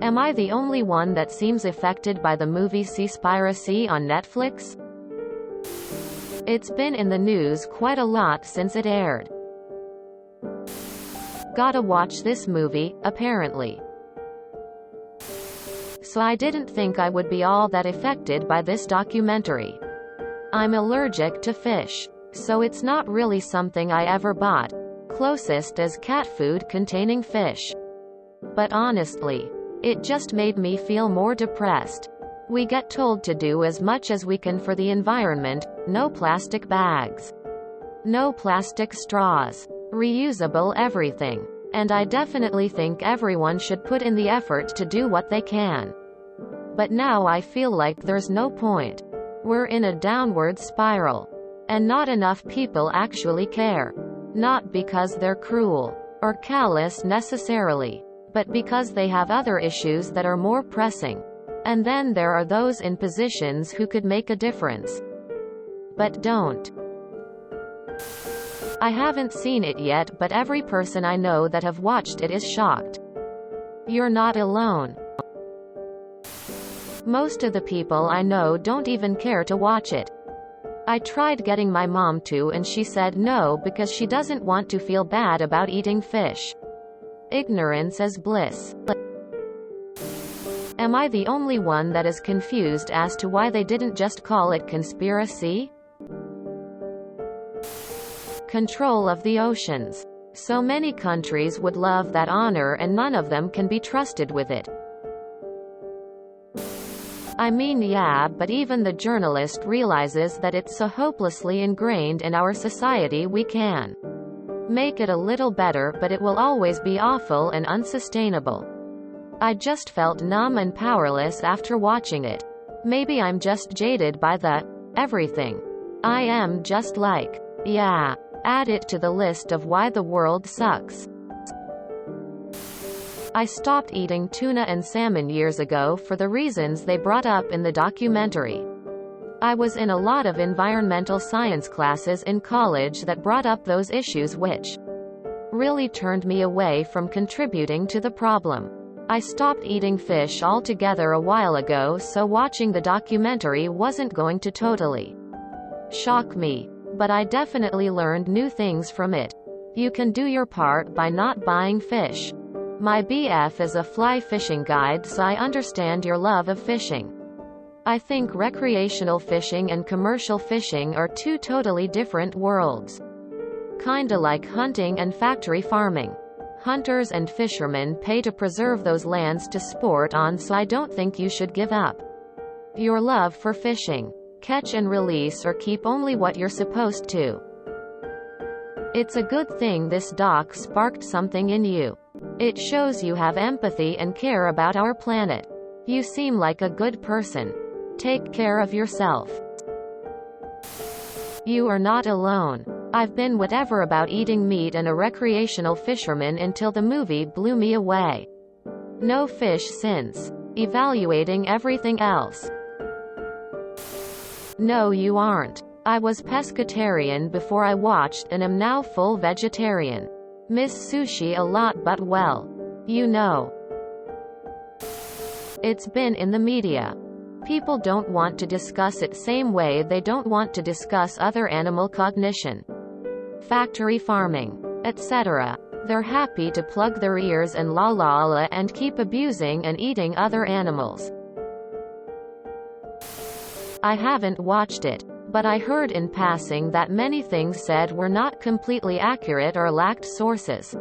Am I the only one that seems affected by the movie Seaspiracy on Netflix? It's been in the news quite a lot since it aired. Gotta watch this movie, apparently. So I didn't think I would be all that affected by this documentary. I'm allergic to fish, so it's not really something I ever bought. Closest is cat food containing fish. But honestly, it just made me feel more depressed. We get told to do as much as we can for the environment, no plastic bags, no plastic straws, reusable everything. And I definitely think everyone should put in the effort to do what they can. But now I feel like there's no point. We're in a downward spiral. And not enough people actually care. Not because they're cruel or callous necessarily, but because they have other issues that are more pressing. And then there are those in positions who could make a difference, but don't. I haven't seen it yet, but every person I know that have watched it is shocked. You're not alone. Most of the people I know don't even care to watch it. I tried getting my mom to, and she said no because she doesn't want to feel bad about eating fish. Ignorance is bliss. Am I the only one that is confused as to why they didn't just call it conspiracy? Control of the oceans. So many countries would love that honor, and none of them can be trusted with it. I mean, yeah, but even the journalist realizes that it's so hopelessly ingrained in our society. We can make it a little better, but it will always be awful and unsustainable. I just felt numb and powerless after watching it. Maybe I'm just jaded by the everything. I am just like, yeah, add it to the list of why the world sucks. I stopped eating tuna and salmon years ago for the reasons they brought up in the documentary. I was in a lot of environmental science classes in college that brought up those issues, which really turned me away from contributing to the problem. I stopped eating fish altogether a while ago, so watching the documentary wasn't going to totally shock me. But I definitely learned new things from it. You can do your part by not buying fish. My BF is a fly fishing guide, so I understand your love of fishing. I think recreational fishing and commercial fishing are two totally different worlds. Kinda like hunting and factory farming. Hunters and fishermen pay to preserve those lands to sport on, so I don't think you should give up your love for fishing. Catch and release, or keep only what you're supposed to. It's a good thing this doc sparked something in you. It shows you have empathy and care about our planet. You seem like a good person. Take care of yourself. You are not alone. I've been whatever about eating meat and a recreational fisherman until the movie blew me away. No fish since. Evaluating everything else. No, you aren't. I was pescatarian before I watched and am now full vegetarian. Miss sushi a lot, but well, you know. It's been in the media. People don't want to discuss it same way they don't want to discuss other animal cognition, factory farming, etc. They're happy to plug their ears and la la la and keep abusing and eating other animals. I haven't watched it, but I heard in passing that many things said were not completely accurate or lacked sources.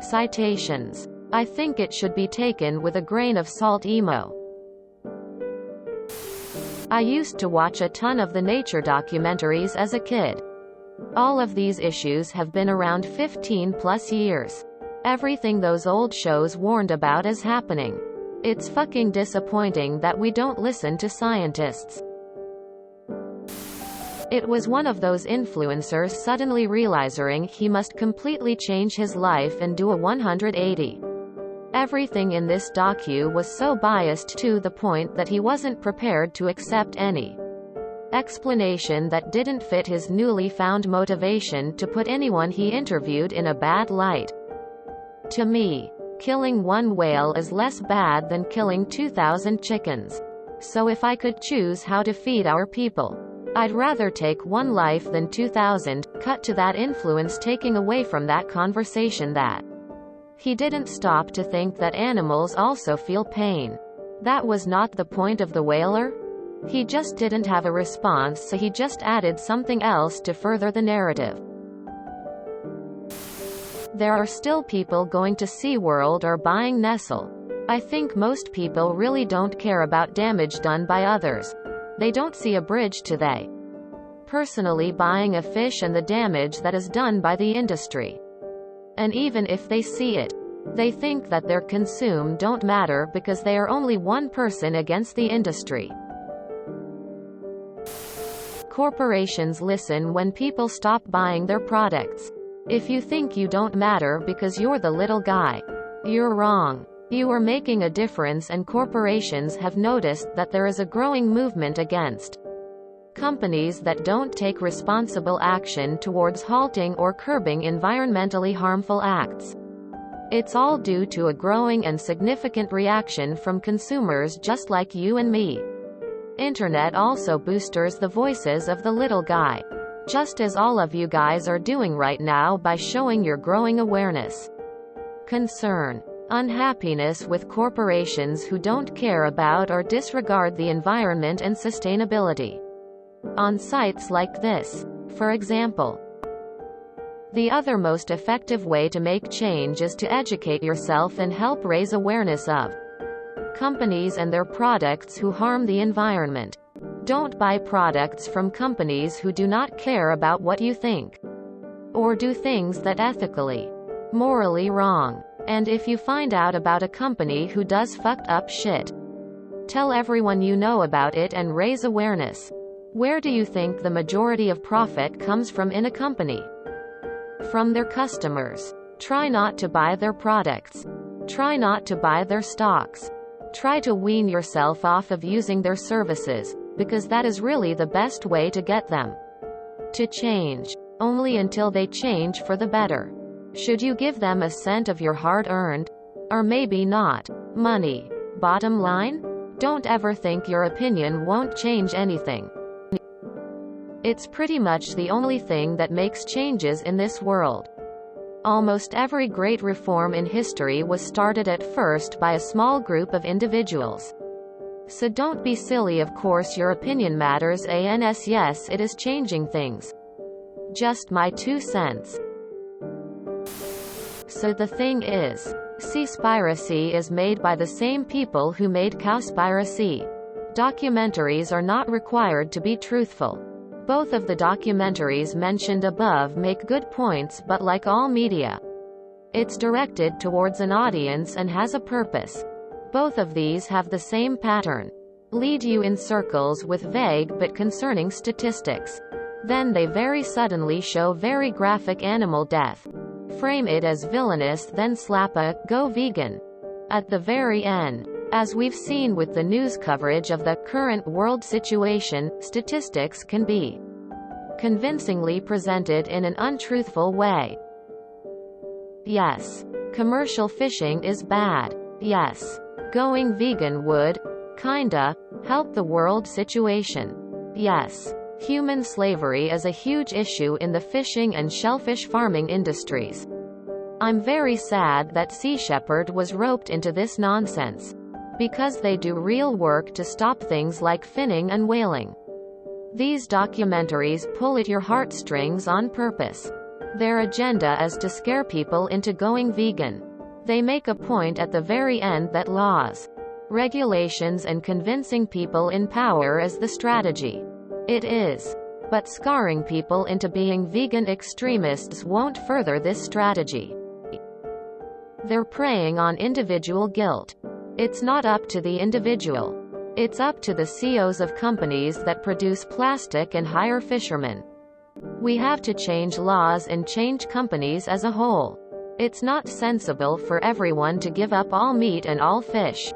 Citations. I think it should be taken with a grain of salt. Emo. I used to watch a ton of the nature documentaries as a kid. All of these issues have been around 15 plus years. Everything those old shows warned about is happening. It's fucking disappointing that we don't listen to scientists. It was one of those influencers suddenly realizing he must completely change his life and do a 180. Everything in this docu was so biased to the point that he wasn't prepared to accept any explanation that didn't fit his newly found motivation to put anyone he interviewed in a bad light. To me, Killing one whale is less bad than killing 2,000 chickens. So if I could choose how to feed our people, I'd rather take one life than 2,000. Cut to that influence taking away from that conversation that he didn't stop to think that animals also feel pain. That was not the point of the whaler. He just didn't have a response, so he just added something else to further the narrative. There are still people going to SeaWorld or buying Nestle. I think most people really don't care about damage done by others. They don't see a bridge to they personally buying a fish and the damage that is done by the industry. And even if they see it, they think that their consume don't matter because they are only one person against the industry. Corporations listen when people stop buying their products. If you think you don't matter because you're the little guy, you're wrong. You are making a difference, and corporations have noticed that there is a growing movement against companies that don't take responsible action towards halting or curbing environmentally harmful acts. It's all due to a growing and significant reaction from consumers just like you and me. Internet also boosters the voices of the little guy, just as all of you guys are doing right now by showing your growing awareness, concern, unhappiness with corporations who don't care about or disregard the environment and sustainability. On sites like this, for example, the other most effective way to make change is to educate yourself and help raise awareness of companies and their products who harm the environment. Don't buy products from companies who do not care about what you think, or do things that ethically, morally wrong. And if you find out about a company who does fucked up shit, tell everyone you know about it and raise awareness. Where do you think the majority of profit comes from in a company? From their customers. Try not to buy their products. Try not to buy their stocks. Try to wean yourself off of using their services, because that is really the best way to get them to change. Only until they change for the better should you give them a cent of your hard-earned, or maybe not, money. Bottom line? Don't ever think your opinion won't change anything. It's pretty much the only thing that makes changes in this world. Almost every great reform in history was started at first by a small group of individuals. So don't be silly. Of course your opinion matters, and yes, it is changing things. Just my 2 cents. So the thing is, seaspiracy is made by the same people who made cowspiracy. Documentaries are not required to be truthful. Both of the documentaries mentioned above make good points, but like all media, it's directed towards an audience and has a purpose. Both of these have the same pattern. Lead you in circles with vague but concerning statistics. Then they very suddenly show very graphic animal death. Frame it as villainous, then slap a "go vegan" at the very end. As we've seen with the news coverage of the current world situation, statistics can be convincingly presented in an untruthful way. Yes. Commercial fishing is bad. Yes. Going vegan would, kinda, help the world situation. Yes. Human slavery is a huge issue in the fishing and shellfish farming industries. I'm very sad that Sea Shepherd was roped into this nonsense, because they do real work to stop things like finning and whaling. These documentaries pull at your heartstrings on purpose. Their agenda is to scare people into going vegan. They make a point at the very end that laws, regulations and convincing people in power is the strategy. It is. But scarring people into being vegan extremists won't further this strategy. They're preying on individual guilt. It's not up to the individual. It's up to the CEOs of companies that produce plastic and hire fishermen. We have to change laws and change companies as a whole. It's not sensible for everyone to give up all meat and all fish.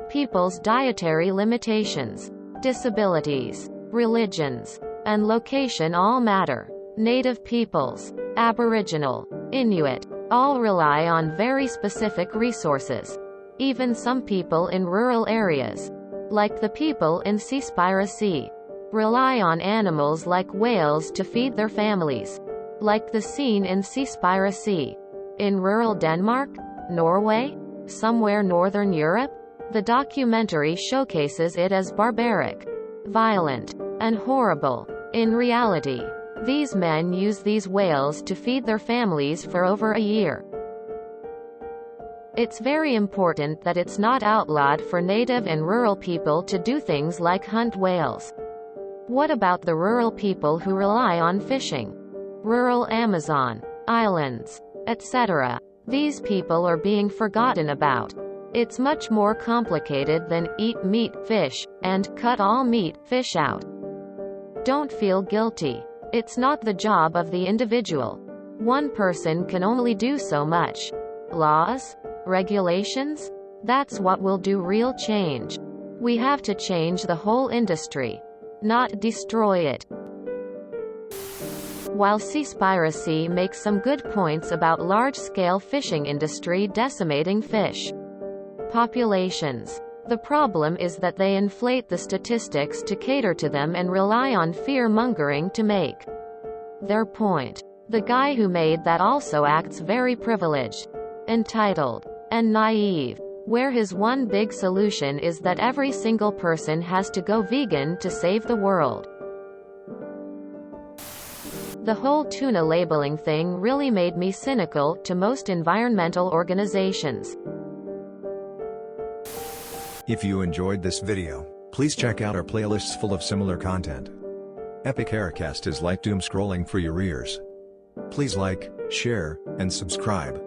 People's dietary limitations, disabilities, religions, and location all matter. Native peoples, Aboriginal, Inuit, all rely on very specific resources. Even some people in rural areas, like the people in seaspiracy, rely on animals like whales to feed their families, like the scene in seaspiracy. In rural Denmark, Norway, somewhere northern Europe, the documentary showcases it as barbaric, violent, and horrible. In reality, these men use these whales to feed their families for over a year. It's very important that it's not outlawed for native and rural people to do things like hunt whales. What about the rural people who rely on fishing? Rural Amazon, islands, etc. These people are being forgotten about. It's much more complicated than eat meat, fish, and cut all meat, fish out. Don't feel guilty. It's not the job of the individual. One person can only do so much. Laws? Regulations? That's what will do real change. We have to change the whole industry, not destroy it. While seaspiracy makes some good points about large-scale fishing industry decimating fish populations, the problem is that they inflate the statistics to cater to them and rely on fear-mongering to make their point. The guy who made that also acts very privileged, entitled, and naive, where his one big solution is that every single person has to go vegan to save the world. The whole tuna labeling thing really made me cynical to most environmental organizations. If you enjoyed this video, please check out our playlists full of similar content. Epic Aircast is like doom scrolling for your ears. Please like, share, and subscribe.